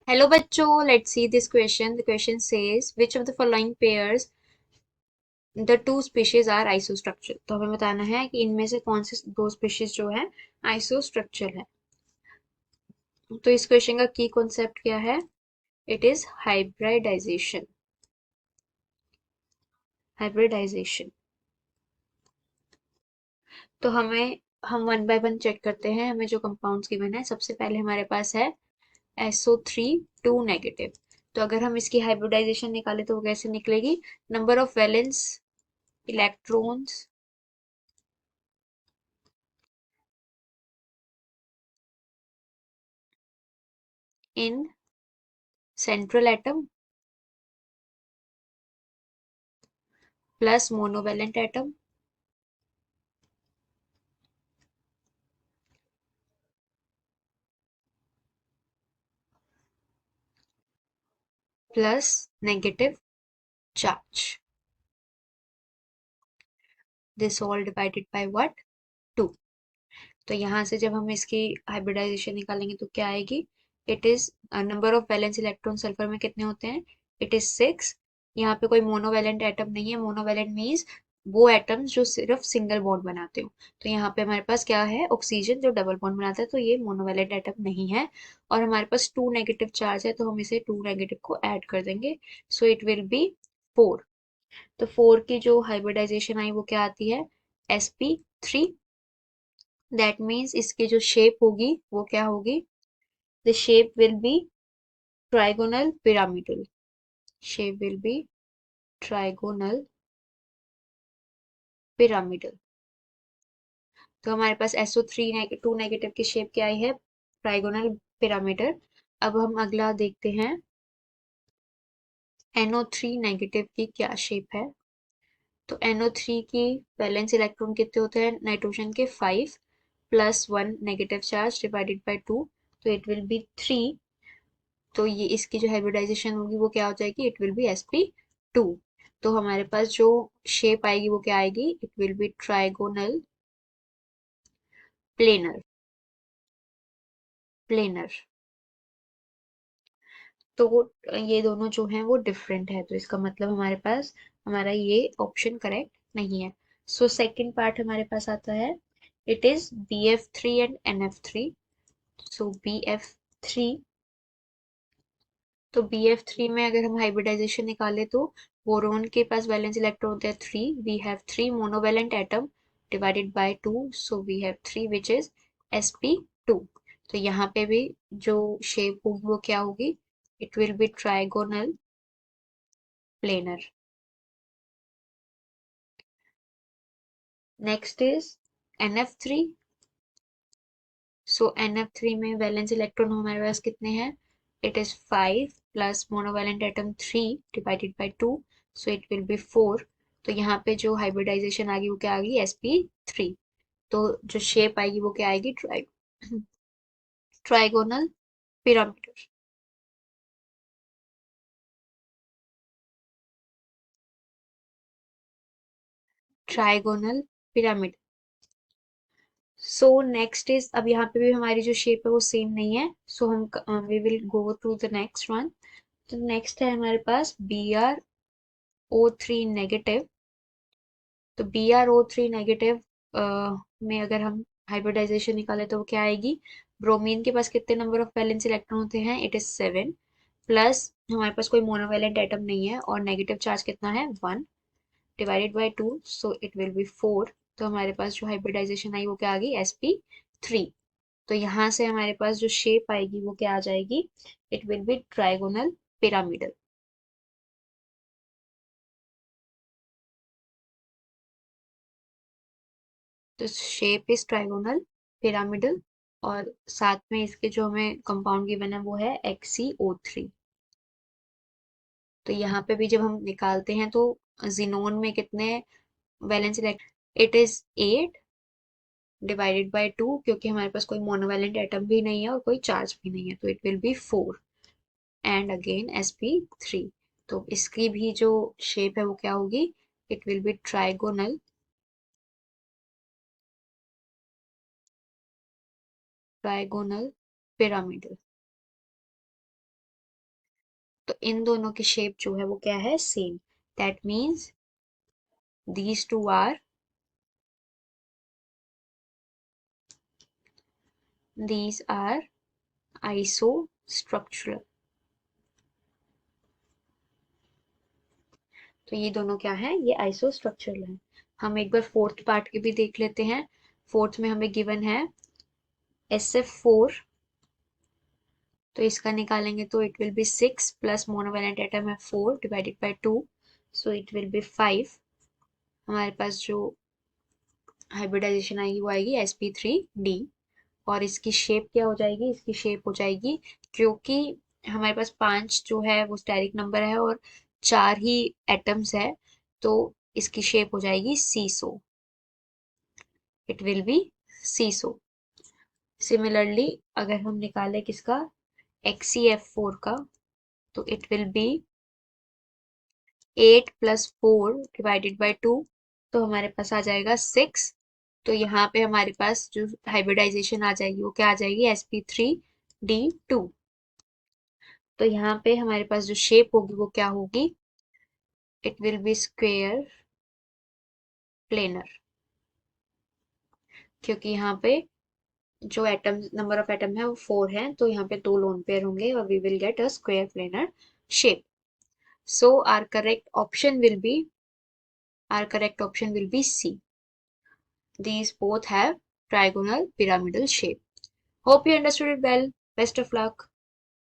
Hello बच्चों, let's see this question. The question says which of the following pairs the two species are isostructural. तो हमें बताना है कि इनमें से कौन से दो स्पीशीज जो है आइसोस्ट्रक्चरल है। तो इस क्वेश्चन का की कॉन्सेप्ट क्या है? It is hybridization. हाइब्रिडाइजेशन। तो हम वन बाय वन चेक करते हैं। हमें जो कंपाउंड्स गिवन है, सबसे पहले हमारे पास है SO3 2 नेगेटिव। तो अगर हम इसकी हाइब्रिडाइजेशन निकालें तो वो कैसे निकलेगी? Number of valence electrons in central atom plus monovalent atom plus negative charge. This all divided by what? 2। तो यहाँ से जब हम इसकी हाइब्रिडाइजेशन निकालेंगे तो क्या आएगी? It is number of valence electron sulphur में कितने होते हैं? It is 6। यहाँ पे कोई मोनोवेलेंट एटम नहीं है। मोनोवेलेंट मीन्स वो एटम्स जो सिर्फ सिंगल बॉन्ड बनाते हो। तो यहाँ पे हमारे पास क्या है? ऑक्सीजन जो डबल बॉन्ड बनाता है, तो ये मोनोवेलेंट एटम नहीं है। और हमारे पास 2 नेगेटिव चार्ज है, तो हम इसे 2 नेगेटिव को ऐड कर देंगे। So it will B 4। तो 4 की जो हाइब्रिडाइजेशन आई वो क्या आती है? sp3। दैट मीन्स इसकी जो शेप होगी वो क्या होगी? The shape will be trigonal pyramidal. Shape will be trigonal pyramidal. तो हमारे पास SO3 2 नेगेटिव की शेप क्या आई है? Trigonal pyramidal. अब हम अगला देखते हैं NO3 नेगेटिव की क्या शेप है। तो NO3 की वैलेंस इलेक्ट्रॉन कितने होते हैं नाइट्रोजन के? 5 plus 1 negative charge divided by 2। तो इट विल बी 3। तो ये इसकी जो हाइब्रिडाइजेशन होगी वो क्या हो जाएगी? It will B sp2। तो हमारे पास जो शेप आएगी वो क्या आएगी? It will B trigonal planar. Planar. तो ये दोनों जो हैं वो डिफरेंट है, तो इसका मतलब हमारे पास हमारा ये ऑप्शन करेक्ट नहीं है। सो सेकंड पार्ट हमारे पास आता है, it is BF3 and NF3। So BF3, तो BF3 में अगर हम हाइब्रिडाइजेशन निकाले तो बोरोन के पास वैलेंस इलेक्ट्रॉन होते हैं 3। We have 3 monovalent atom divided by 2, so we have 3 which is sp2। तो यहाँ पे भी जो शेप होगी वो क्या होगी? It will B trigonal planar. Next is NF3। So NF3 में वैलेंस इलेक्ट्रॉन हमारे पास कितने हैं? It is 5 plus monovalent atom 3 divided by 2, so it will B 4। तो यहाँ पे जो हाइब्रिडाइजेशन आ गई वो क्या आ गई? sp3। तो जो शेप आएगी वो क्या आएगी? Trigonal pyramid. Trigonal pyramid. So next is, अब यहाँ पे भी हमारी जो शेप है वो सेम नहीं है, सो हम we will go to the next one. तो नेक्स्ट है हमारे पास BrO3 नेगेटिव। तो BrO3 नेगेटिव में अगर हम हाइब्रिडाइजेशन निकालें तो वो क्या आएगी? ब्रोमीन के पास कितने नंबर ऑफ वैलेंस इलेक्ट्रॉन होते हैं? इट इज 7 प्लस हमारे पास कोई मोनोवेलेंट एटम नहीं है और नेगेटिव चार्ज कितना है? 1 divided by 2, so it will B 4। तो हमारे पास जो हाइब्रिडाइजेशन आई वो क्या आ गई? sp3। तो यहाँ से हमारे पास जो शेप आएगी वो क्या आ जाएगी? It will B trigonal pyramidal. तो शेप इज ट्राइगोनल पिरामिडल। और साथ में इसके जो हमें कंपाउंड गिवन है वो है XeO3। तो यहाँ पे भी जब हम निकालते हैं तो जिनोन में कितने valence electron? It is 8 divided by 2, क्योंकि हमारे पास कोई मोनोवेलेंट एटम भी नहीं है और कोई चार्ज भी नहीं है, तो it will B 4 and again sp3। तो इसकी भी जो शेप है वो क्या होगी? It will B trigonal pyramidal. तो इन दोनों की शेप जो है वो क्या है, same. That means these two are isostructural. तो ये दोनों क्या है, ये आइसोस्ट्रक्चरल है। हम एक बार फोर्थ पार्ट के भी देख लेते हैं। फोर्थ में हमें गिवन है SF4, तो इसका निकालेंगे तो it will B 6 plus monovalent atom है 4 divided by 2, so it will B 5। हमारे पास जो हाइब्रिडाइजेशन आएगी वो आएगी sp3d। और इसकी शेप क्या हो जाएगी, इसकी शेप हो जाएगी, क्योंकि हमारे पास 5 जो है वो स्टेरिक नंबर है और 4 ही एटम्स है, तो इसकी शेप हो जाएगी seesaw. It will be seesaw. Similarly अगर हम निकालें किसका, XeF4 का, तो it will be 8 plus 4 divided by 2, तो हमारे पास आ जाएगा 6। तो यहाँ पे हमारे पास जो हाइब्रिडाइजेशन आ जाएगी वो क्या आ जाएगी, sp3d2। तो यहाँ पे हमारे पास जो शेप होगी वो क्या होगी, it will B square planar, क्योंकि यहाँ पे जो एटम नंबर ऑफ एटम है वो 4 है, तो यहाँ पे 2 लोन पेयर होंगे और we will get a square planar shape. So our correct option will be C. These both have trigonal pyramidal shape. Hope you understood it well. Best of luck.